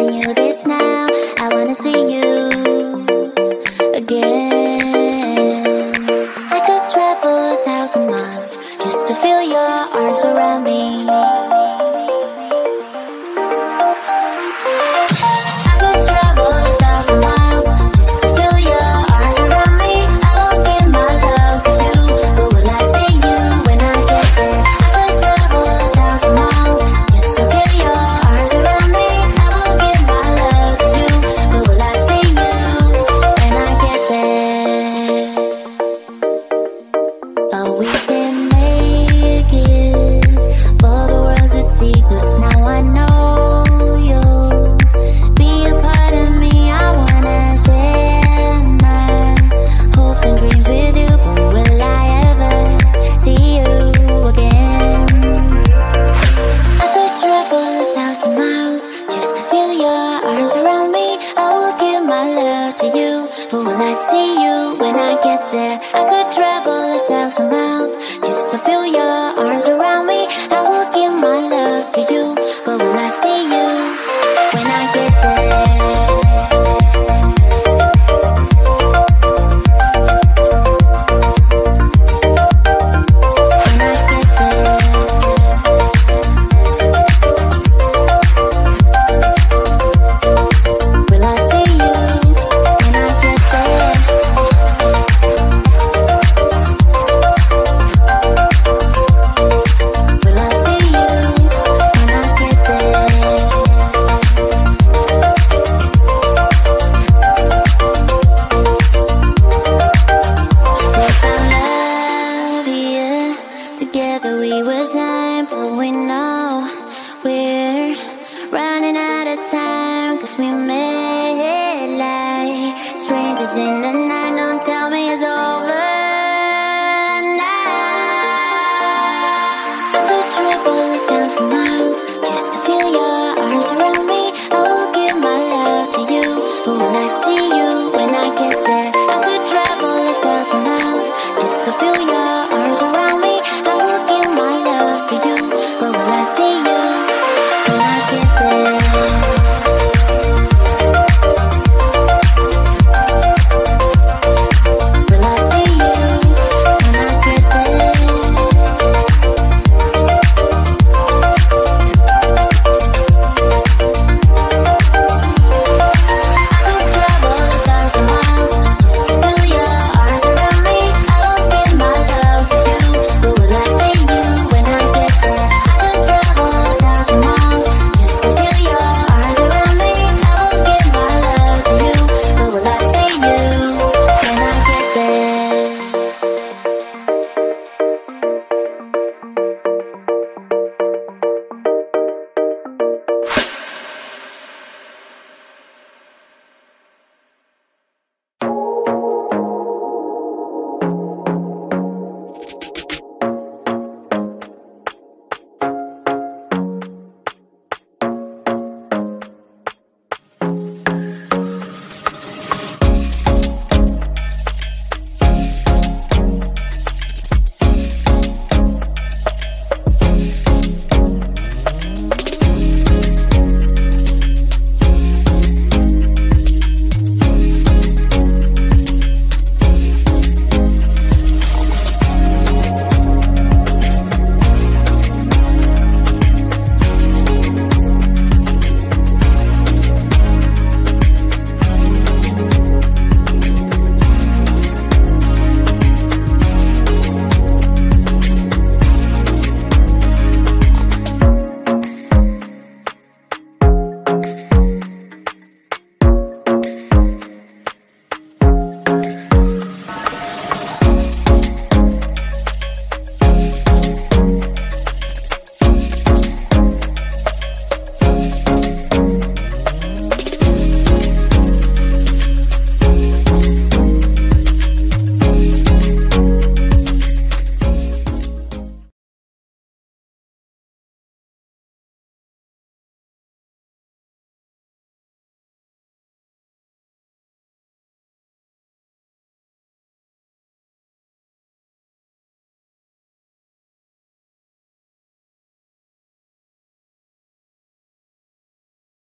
telling you this now. I wanna see you again. I could travel 1,000 miles just to feel your arms around me. I could travel 1,000 miles just to feel your arms around me. I will give my love to you, but will I see you when I get there? I could travel 1,000 miles just to feel your arms around me. I will give my love to you, but will I see you when I get there? Oh, we can make it for the world to see, 'cause now I know you'll be a part of me. I wanna share my hopes and dreams with you, but will I ever see you again? I could travel 1,000 miles just to feel your arms around me. I will give my love to you, but will I see you when I get there?